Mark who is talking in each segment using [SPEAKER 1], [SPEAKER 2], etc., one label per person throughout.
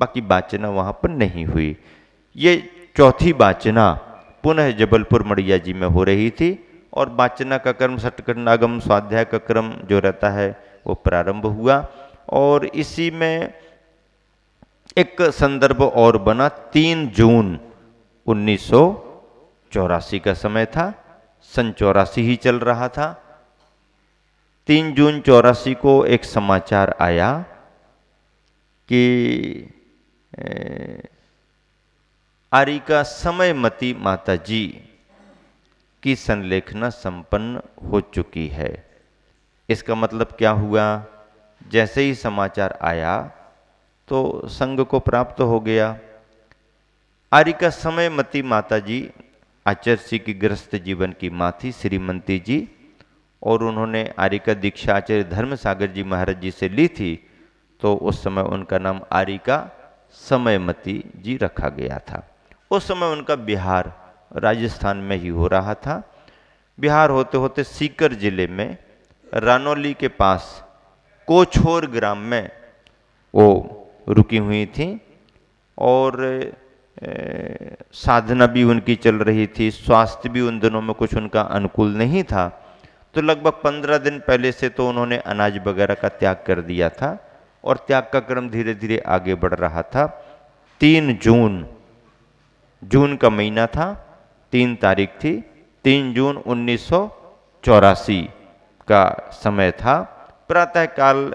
[SPEAKER 1] बाकी वाचना वहाँ पर नहीं हुई। ये चौथी वाचना पुनः जबलपुर मड़िया जी में हो रही थी और वाचना का क्रम षटकर्णागम स्वाध्याय का क्रम जो रहता है वो प्रारंभ हुआ। और इसी में एक संदर्भ और बना, 3 जून 1984 का समय था, सन 84 ही चल रहा था। 3 जून 84 को एक समाचार आया कि आरिका समयमती माता जी की संलेखना संपन्न हो चुकी है। इसका मतलब क्या हुआ? जैसे ही समाचार आया तो संघ को प्राप्त हो गया। आरिका समयमती माता जी आचार्य की गृहस्थ जीवन की माँ थी, श्रीमंती जी, और उन्होंने आरिका दीक्षा आचार्य धर्म सागर जी महाराज जी से ली थी। तो उस समय उनका नाम आरिका समयमती जी रखा गया था। उस समय उनका बिहार राजस्थान में ही हो रहा था। बिहार होते होते सीकर जिले में रानौली के पास कोछोर ग्राम में वो रुकी हुई थी और साधना भी उनकी चल रही थी। स्वास्थ्य भी उन दिनों में कुछ उनका अनुकूल नहीं था। तो लगभग 15 दिन पहले से तो उन्होंने अनाज वगैरह का त्याग कर दिया था और त्याग का क्रम धीरे धीरे आगे बढ़ रहा था। 3 जून का महीना था, 3 तारीख थी, 3 जून 1984 का समय था। प्रातःकाल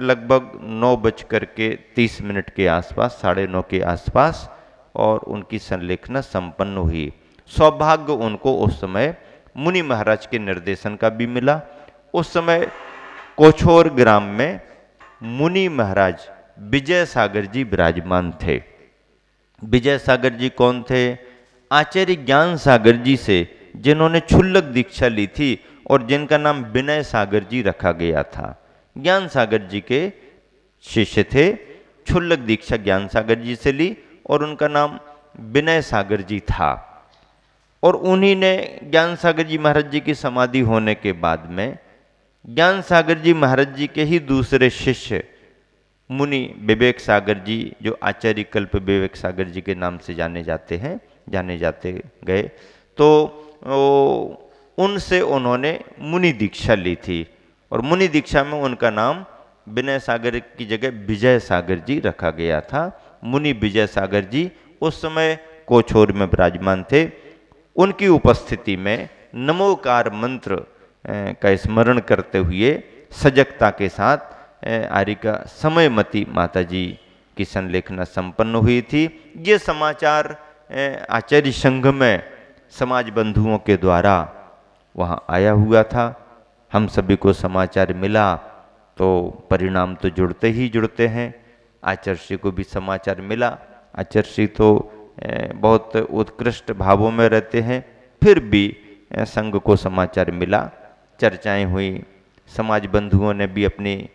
[SPEAKER 1] लगभग 9:30 के आसपास, 9:30 के आसपास, और उनकी संलेखना संपन्न हुई। सौभाग्य उनको उस समय मुनि महाराज के निर्देशन का भी मिला। उस समय कोछोर ग्राम में मुनि महाराज विजय सागर जी विराजमान थे। विजय सागर जी कौन थे? आचार्य ज्ञान सागर जी से जिन्होंने क्षुल्लक दीक्षा ली थी और जिनका नाम विनय सागर जी रखा गया था। ज्ञान सागर जी के शिष्य थे। क्षुल्लक दीक्षा ज्ञान सागर जी से ली और उनका नाम विनय सागर जी था। और उन्हीं ने ज्ञान सागर जी महाराज जी की समाधि होने के बाद में ज्ञान सागर जी महाराज जी के ही दूसरे शिष्य मुनि विवेक सागर जी, जो आचार्य कल्प विवेक सागर जी के नाम से जाने जाते गए, तो उनसे उन्होंने मुनि दीक्षा ली थी और मुनि दीक्षा में उनका नाम विनय सागर की जगह विजय सागर जी रखा गया था। मुनि विजय सागर जी उस समय कोछोर में विराजमान थे। उनकी उपस्थिति में नमोकार मंत्र का स्मरण करते हुए सजगता के साथ आरिका समयमती माता जी की संलेखना संपन्न हुई थी। ये समाचार आचार्य संघ में समाज बंधुओं के द्वारा वहाँ आया हुआ था। हम सभी को समाचार मिला तो परिणाम तो जुड़ते ही जुड़ते हैं। आचार्य को भी समाचार मिला। आचार्य तो बहुत उत्कृष्ट भावों में रहते हैं, फिर भी संघ को समाचार मिला, चर्चाएं हुई, समाज बंधुओं ने भी अपनी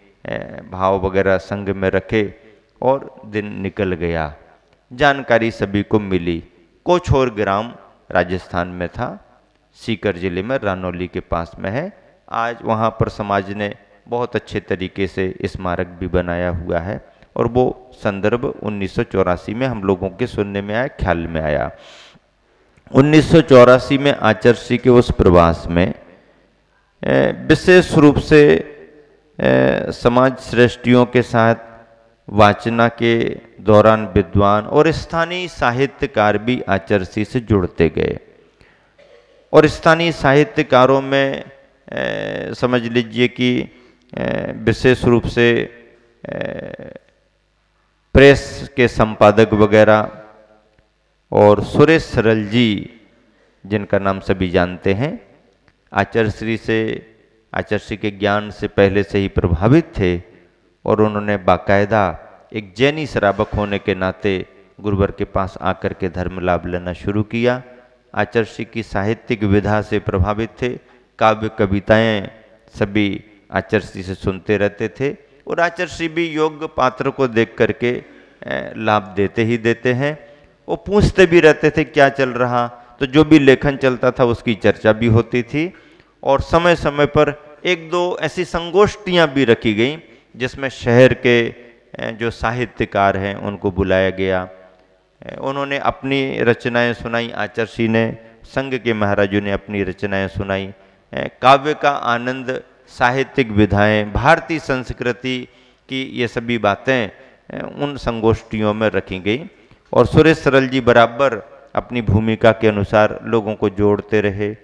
[SPEAKER 1] भाव वगैरह संघ में रखे और दिन निकल गया। जानकारी सभी को मिली। कोछोर ग्राम राजस्थान में था, सीकर जिले में रानौली के पास में है। आज वहाँ पर समाज ने बहुत अच्छे तरीके से स्मारक भी बनाया हुआ है और वो संदर्भ 1984 में हम लोगों के सुनने में आया, ख्याल में आया। 1984 में आचार्य के उस प्रवास में विशेष रूप से समाज श्रेष्ठियों के साथ वाचना के दौरान विद्वान और स्थानीय साहित्यकार भी आचार्य से जुड़ते गए। और स्थानीय साहित्यकारों में समझ लीजिए कि विशेष रूप से प्रेस के संपादक वगैरह और सुरेश सरल जी, जिनका नाम सभी जानते हैं, आचार्य के ज्ञान से पहले से ही प्रभावित थे और उन्होंने बाकायदा एक जैनी श्रावक होने के नाते गुरुवर के पास आकर के धर्म लाभ लेना शुरू किया। आचार्य की साहित्यिक विधा से प्रभावित थे। काव्य कविताएं सभी आचार्य से सुनते रहते थे और आचार्य भी योग्य पात्र को देख करके लाभ देते ही देते हैं। वो पूछते भी रहते थे क्या चल रहा, तो जो भी लेखन चलता था उसकी चर्चा भी होती थी और समय समय पर एक दो ऐसी संगोष्ठियां भी रखी गई जिसमें शहर के जो साहित्यकार हैं उनको बुलाया गया। उन्होंने अपनी रचनाएं सुनाई, आचर्षि ने, संघ के महाराजों ने अपनी रचनाएं सुनाई। काव्य का आनंद, साहित्यिक विधाएं, भारतीय संस्कृति की ये सभी बातें उन संगोष्ठियों में रखी गई। और सुरेश सरल जी बराबर अपनी भूमिका के अनुसार लोगों को जोड़ते रहे।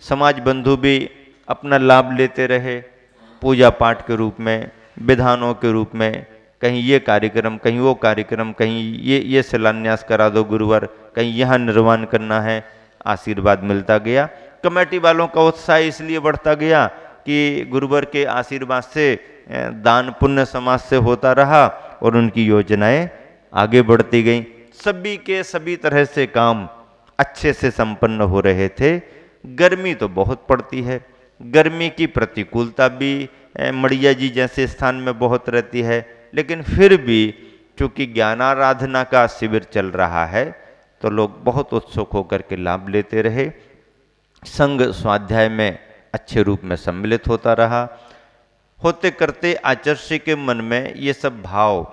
[SPEAKER 1] समाज बंधु भी अपना लाभ लेते रहे, पूजा पाठ के रूप में, विधानों के रूप में, कहीं ये कार्यक्रम, कहीं वो कार्यक्रम, कहीं ये शिलान्यास करा दो गुरुवार, कहीं यहाँ निर्वाण करना है, आशीर्वाद मिलता गया। कमेटी वालों का उत्साह इसलिए बढ़ता गया कि गुरुवार के आशीर्वाद से दान पुण्य समाज से होता रहा और उनकी योजनाएं आगे बढ़ती गईं। सभी के सभी तरह से काम अच्छे से संपन्न हो रहे थे। गर्मी तो बहुत पड़ती है, गर्मी की प्रतिकूलता भी मड़िया जी जैसे स्थान में बहुत रहती है, लेकिन फिर भी चूंकि ज्ञानाराधना का शिविर चल रहा है तो लोग बहुत उत्सुक होकर के लाभ लेते रहे। संघ स्वाध्याय में अच्छे रूप में सम्मिलित होता रहा। होते करते आचर्षि के मन में ये सब भाव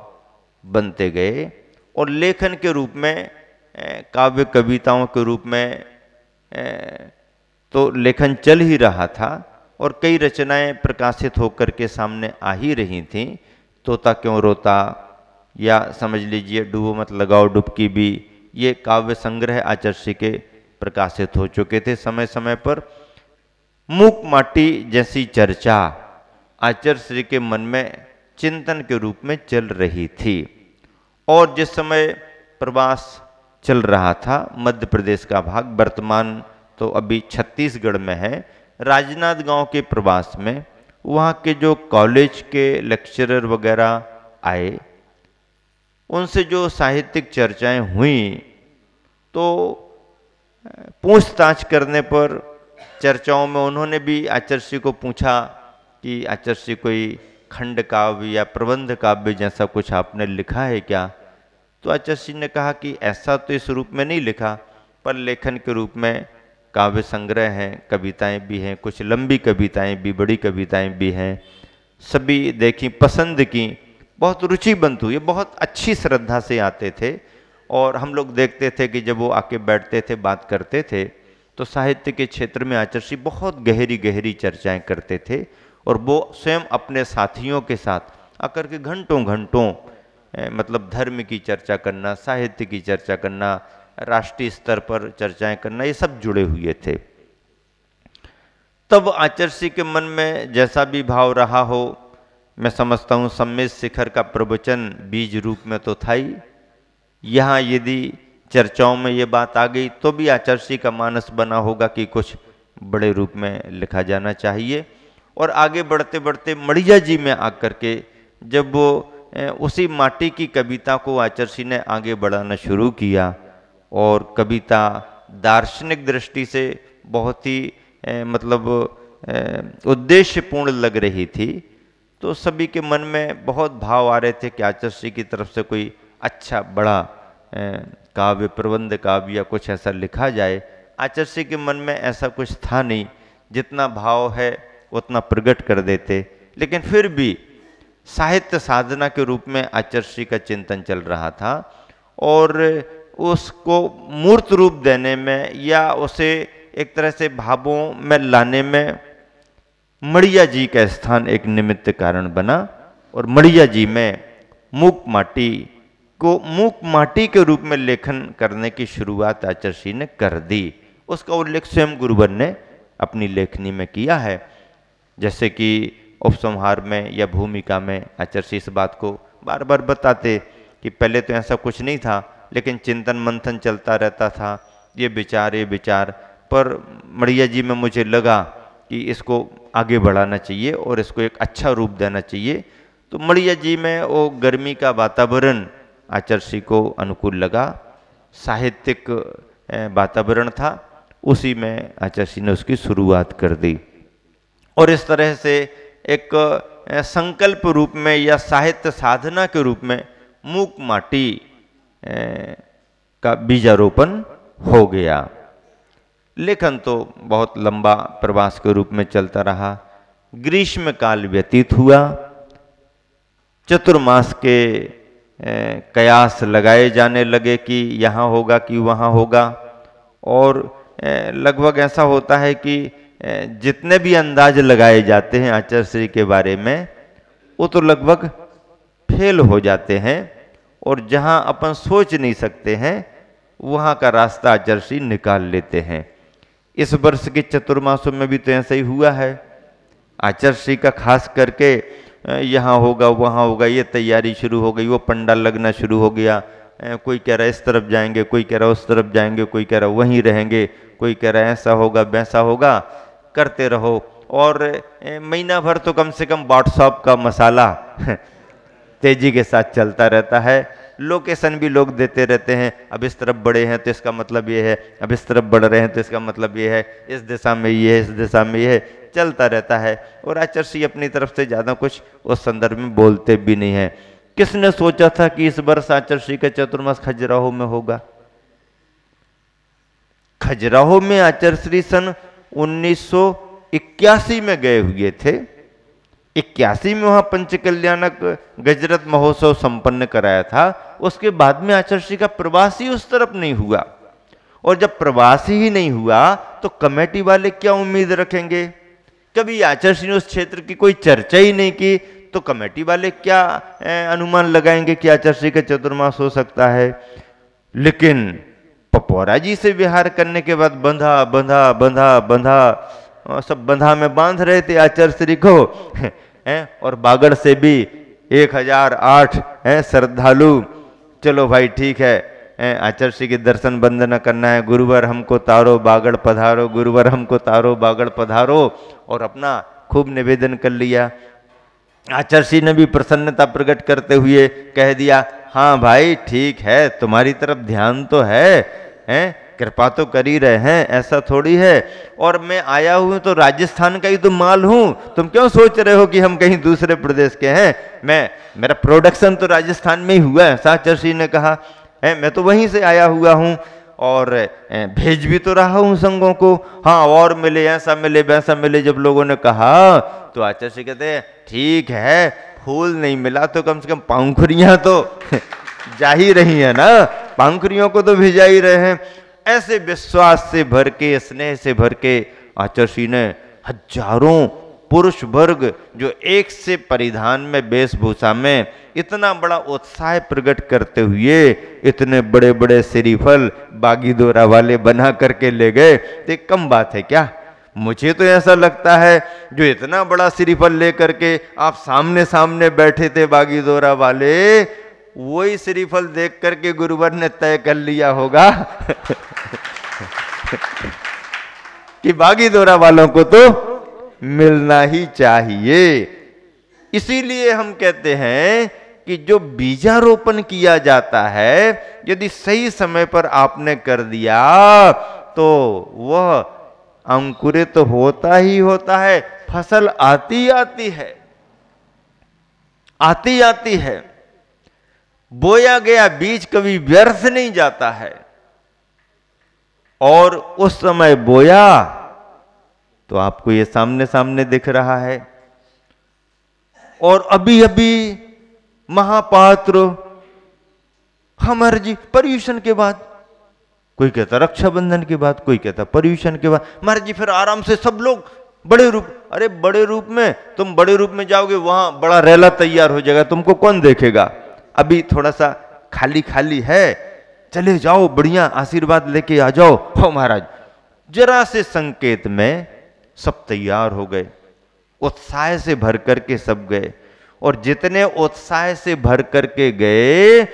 [SPEAKER 1] बनते गए और लेखन के रूप में, काव्य कविताओं के रूप में तो लेखन चल ही रहा था और कई रचनाएं प्रकाशित होकर के सामने आ ही रही थीं। तोता क्यों रोता, या समझ लीजिए डूबो मत लगाओ डुबकी भी, ये काव्य संग्रह आचर्षि के प्रकाशित हो चुके थे समय समय पर। मूक माटी जैसी चर्चा आचर्षि के मन में चिंतन के रूप में चल रही थी। और जिस समय प्रवास चल रहा था, मध्य प्रदेश का भाग, वर्तमान तो अभी छत्तीसगढ़ में है, राजनांद गांव के प्रवास में वहाँ के जो कॉलेज के लेक्चरर वगैरह आए, उनसे जो साहित्यिक चर्चाएं हुई तो पूछताछ करने पर चर्चाओं में उन्होंने भी आचर्षि को पूछा कि आचर्षि कोई खंड काव्य या प्रबंध काव्य जैसा कुछ आपने लिखा है क्या? तो आचर्षि ने कहा कि ऐसा तो इस रूप में नहीं लिखा, पर लेखन के रूप में काव्य संग्रह हैं, कविताएं भी हैं, कुछ लंबी कविताएं भी, बड़ी कविताएं भी हैं, सभी देखी, पसंद की, बहुत रुचिबंत हुई, बहुत अच्छी श्रद्धा से आते थे। और हम लोग देखते थे कि जब वो आके बैठते थे, बात करते थे, तो साहित्य के क्षेत्र में आचर्षि बहुत गहरी गहरी चर्चाएं करते थे। और वो स्वयं अपने साथियों के साथ आकर के घंटों घंटों मतलब धर्म की चर्चा करना, साहित्य की चर्चा करना, राष्ट्रीय स्तर पर चर्चाएं करना, ये सब जुड़े हुए थे। तब आचर्षि के मन में जैसा भी भाव रहा हो, मैं समझता हूँ सम्मेद शिखर का प्रवचन बीज रूप में तो था ही। यहाँ यदि चर्चाओं में ये बात आ गई तो भी आचर्षि का मानस बना होगा कि कुछ बड़े रूप में लिखा जाना चाहिए। और आगे बढ़ते बढ़ते मड़िया जी में आकर के जब वो उसी माटी की कविता को आचर्षि ने आगे बढ़ाना शुरू किया और कविता दार्शनिक दृष्टि से बहुत ही मतलब उद्देश्यपूर्ण लग रही थी, तो सभी के मन में बहुत भाव आ रहे थे कि आचर्षि की तरफ से कोई अच्छा बड़ा काव्य, प्रबंध काव्य या कुछ ऐसा लिखा जाए। आचर्षि के मन में ऐसा कुछ था नहीं, जितना भाव है उतना प्रकट कर देते, लेकिन फिर भी साहित्य साधना के रूप में आचर्षि का चिंतन चल रहा था और उसको मूर्त रूप देने में या उसे एक तरह से भावों में लाने में मड़िया जी का स्थान एक निमित्त कारण बना। और मड़िया जी में मूक माटी को मूक माटी के रूप में लेखन करने की शुरुआत आचर्षि ने कर दी। उसका उल्लेख स्वयं गुरुवर ने अपनी लेखनी में किया है। जैसे कि उपसंहार में या भूमिका में आचर्षि इस बात को बार बार बताते कि पहले तो ऐसा कुछ नहीं था, लेकिन चिंतन मंथन चलता रहता था, ये विचार, पर मड़िया जी में मुझे लगा कि इसको आगे बढ़ाना चाहिए और इसको एक अच्छा रूप देना चाहिए। तो मड़िया जी में वो गर्मी का वातावरण आचर्षि को अनुकूल लगा, साहित्यिक वातावरण था, उसी में आचर्षि ने उसकी शुरुआत कर दी। और इस तरह से एक संकल्प रूप में या साहित्य साधना के रूप में मूक माटी का बीजारोपण हो गया। लेखन तो बहुत लंबा प्रवास के रूप में चलता रहा। ग्रीष्म काल व्यतीत हुआ, चतुर्मास के कयास लगाए जाने लगे कि यहाँ होगा कि वहाँ होगा। और लगभग ऐसा होता है कि जितने भी अंदाज लगाए जाते हैं आचार्य के बारे में वो तो लगभग फेल हो जाते हैं, और जहाँ अपन सोच नहीं सकते हैं वहाँ का रास्ता आचार्य निकाल लेते हैं। इस वर्ष के चतुर्मासों में भी तो ऐसा ही हुआ है। आचार्य का खास करके यहाँ होगा वहाँ होगा, ये तैयारी शुरू हो गई, वो पंडाल लगना शुरू हो गया। कोई कह रहा है इस तरफ जाएंगे, कोई कह रहा है उस तरफ जाएंगे, कोई कह रहा है वहीं रहेंगे, कोई कह रहा है ऐसा होगा वैसा होगा। करते रहो और महीना भर तो कम से कम व्हाट्सएप का मसाला तेजी के साथ चलता रहता है। लोकेशन भी लोग देते रहते हैं, अब इस तरफ बढ़े हैं तो इसका मतलब ये है, अब इस तरफ बढ़ रहे हैं तो इसका मतलब ये है, इस दिशा में ये है, इस दिशा में ये है, चलता रहता है। और आचार्य अपनी तरफ से ज़्यादा कुछ उस संदर्भ में बोलते भी नहीं है। किसने सोचा था कि इस वर्ष आचार्य का चतुर्मास खजुराहो में होगा? खजुराहो में आचार्य सन 1981 में गए हुए थे। 81 में वहां पंचकल्याणक गजरत महोत्सव संपन्न कराया था। उसके बाद में आचार्य का प्रवास ही उस तरफ नहीं हुआ, और जब प्रवास ही नहीं हुआ तो कमेटी वाले क्या उम्मीद रखेंगे? कभी आचार्य ने उस क्षेत्र की कोई चर्चा ही नहीं की तो कमेटी वाले क्या अनुमान लगाएंगे कि आचार्य का चतुर्मास हो सकता है? लेकिन पपौरा जी से विहार करने के बाद बंधा बंधा बंधा बंधा सब बंधा में बांध रहे थे आचार्य को और बागड़ से भी 1008 श्रद्धालु। चलो भाई ठीक है, आचार्य के दर्शन वंदना करना है, गुरुवर हमको तारो बागड़ पधारो, गुरुवर हमको तारो बागड़ पधारो, और अपना खूब निवेदन कर लिया। आचार्य ने भी प्रसन्नता प्रकट करते हुए कह दिया, हाँ भाई ठीक है, तुम्हारी तरफ ध्यान तो है, कृपा तो कर ही रहे हैं, ऐसा थोड़ी है। और मैं आया हूं तो राजस्थान का ही तो माल हूं, तुम क्यों सोच रहे हो कि हम कहीं दूसरे प्रदेश के हैं? मेरा प्रोडक्शन तो राजस्थान में ही हुआ है, आचार्य ने कहा है, मैं तो वहीं से आया हुआ हूं और भेज भी तो रहा हूं संघों को। हाँ और मिले, ऐसा मिले वैसा मिले। जब लोगों ने कहा तो आचार्य कहते हैं ठीक है, फूल नहीं मिला तो कम से कम पांखुरियां तो जा ही रही है ना, पांखुरियों को तो भेजा ही रहे हैं। ऐसे विश्वास से भर के, स्नेह से भर के आचार्य ने हजारों पुरुष वर्ग जो एक से परिधान में, वेशभूषा में इतना बड़ा उत्साह प्रकट करते हुए इतने बड़े बड़े श्रीफल बागी दोरा वाले बना करके ले गए, तो कम बात है क्या? मुझे तो ऐसा लगता है जो इतना बड़ा श्रीफल लेकर के आप सामने सामने बैठे थे बागी दोरा वाले, वही श्रीफल देख करके गुरुवर ने तय कर लिया होगा कि बागी दोरा वालों को तो मिलना ही चाहिए। इसीलिए हम कहते हैं कि जो बीजारोपण किया जाता है यदि सही समय पर आपने कर दिया तो वह अंकुरित तो होता ही होता है, फसल आती आती है, आती आती है। बोया गया बीज कभी व्यर्थ नहीं जाता है, और उस समय बोया तो आपको ये सामने सामने दिख रहा है। और अभी अभी महापात्र हमारे जी पर्यूषण के बाद, कोई कहता रक्षाबंधन के बाद, कोई कहता पर्यूषण के बाद, महाराज जी फिर आराम से सब लोग बड़े रूप। अरे बड़े रूप में, तुम बड़े रूप में जाओगे वहां बड़ा रेला तैयार हो जाएगा, तुमको कौन देखेगा? अभी थोड़ा सा खाली खाली है, चले जाओ बढ़िया आशीर्वाद लेके आ जाओ। हो महाराज, जरा से संकेत में सब तैयार हो गए, उत्साह से भर करके सब गए। और जितने उत्साह से भर करके गए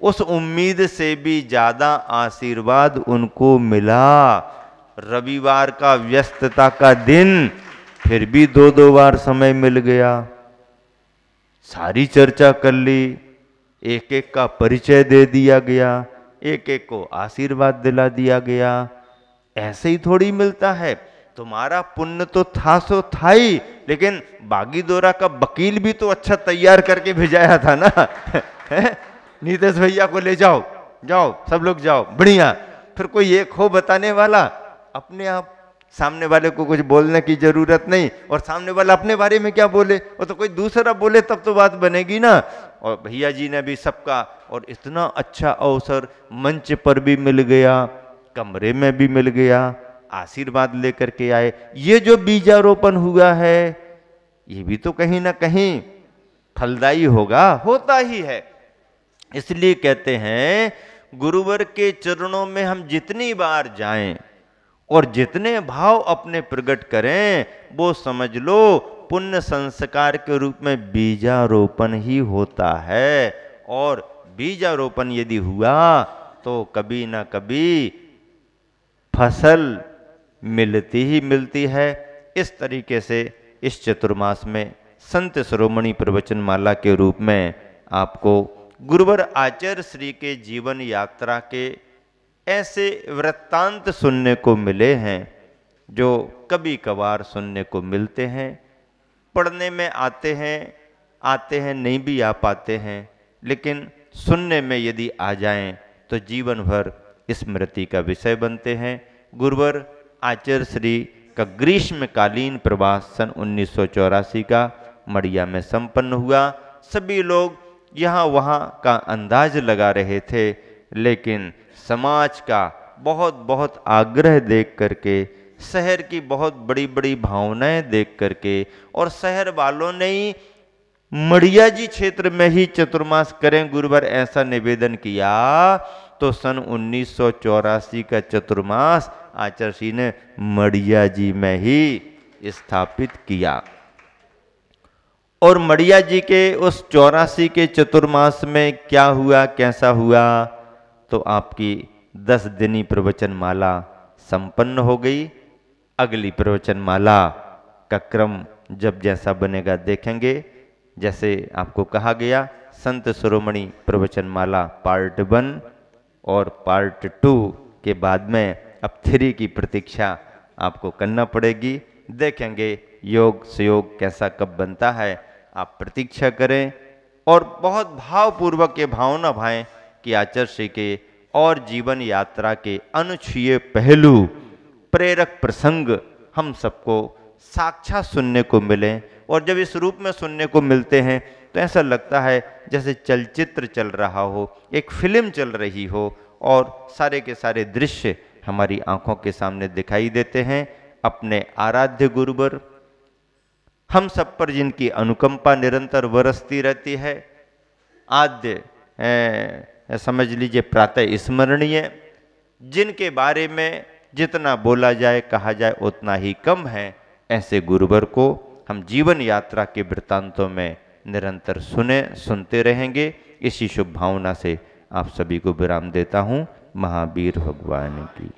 [SPEAKER 1] उस उम्मीद से भी ज्यादा आशीर्वाद उनको मिला। रविवार का व्यस्तता का दिन, फिर भी 2-2 बार समय मिल गया, सारी चर्चा कर ली, एक एक का परिचय दे दिया गया, एक एक को आशीर्वाद दिला दिया गया। ऐसे ही थोड़ी मिलता है। तुम्हारा पुण्य तो था सो था ही, लेकिन बागी दोरा का वकील भी तो अच्छा तैयार करके भेजाया था ना नीतीश भैया को ले जाओ, जाओ सब लोग जाओ बढ़िया। फिर कोई एक हो बताने वाला, अपने आप सामने वाले को कुछ बोलने की जरूरत नहीं, और सामने वाला अपने बारे में क्या बोले, वो तो कोई दूसरा बोले तब तो बात बनेगी ना। और भैया जी ने भी सबका, और इतना अच्छा अवसर मंच पर भी मिल गया, कमरे में भी मिल गया, आशीर्वाद लेकर के आए। ये जो बीजारोपण हुआ है ये भी तो कहीं ना कहीं फलदायी होगा, होता ही है। इसलिए कहते हैं गुरुवर के चरणों में हम जितनी बार जाएं और जितने भाव अपने प्रकट करें, वो समझ लो पुण्य संस्कार के रूप में बीजारोपण ही होता है। और बीजारोपण यदि हुआ तो कभी ना कभी फसल मिलती ही मिलती है। इस तरीके से इस चतुर्मास में संत शिरोमणि प्रवचन माला के रूप में आपको गुरुवर आचार्य श्री के जीवन यात्रा के ऐसे वृत्तांत सुनने को मिले हैं जो कभी कभार सुनने को मिलते हैं, पढ़ने में आते हैं नहीं भी आ पाते हैं, लेकिन सुनने में यदि आ जाएं तो जीवन भर स्मृति का विषय बनते हैं। गुरुवर आचार्य श्री का ग्रीष्मकालीन प्रवास सन 1984 का मड़िया में संपन्न हुआ। सभी लोग यहाँ वहाँ का अंदाज लगा रहे थे, लेकिन समाज का बहुत बहुत आग्रह देख करके, शहर की बहुत बड़ी बड़ी भावनाएं देख करके, और शहर वालों ने ही मड़िया जी क्षेत्र में ही चतुर्मास करें गुरुवर ऐसा निवेदन किया, तो सन 1984 का चतुर्मास आचार्य श्री ने मड़िया जी में ही स्थापित किया। और मड़िया जी के उस 84 के चतुर्मास में क्या हुआ, कैसा हुआ, तो आपकी 10 दिनी प्रवचन माला संपन्न हो गई। अगली प्रवचन माला का क्रम जब जैसा बनेगा देखेंगे। जैसे आपको कहा गया, संत शिरोमणि प्रवचन माला पार्ट 1 और पार्ट 2 के बाद में अब 3 की प्रतीक्षा आपको करना पड़ेगी। देखेंगे योग सुयोग कैसा कब बनता है, आप प्रतीक्षा करें और बहुत भावपूर्वक ये भावना भाएं कि आचार्य श्री के और जीवन यात्रा के अनुच्छेय पहलू, प्रेरक प्रसंग हम सबको साक्षात सुनने को मिले। और जब इस रूप में सुनने को मिलते हैं तो ऐसा लगता है जैसे चलचित्र चल रहा हो, एक फिल्म चल रही हो, और सारे के सारे दृश्य हमारी आंखों के सामने दिखाई देते हैं। अपने आराध्य गुरुवर हम सब पर जिनकी अनुकंपा निरंतर बरसती रहती है, आद्य समझ लीजिए प्रातः स्मरणीय, जिनके बारे में जितना बोला जाए कहा जाए उतना ही कम है, ऐसे गुरुवर को हम जीवन यात्रा के वृत्तांतों में निरंतर सुनते रहेंगे। इसी शुभ भावना से आप सभी को विराम देता हूँ। महावीर भगवान की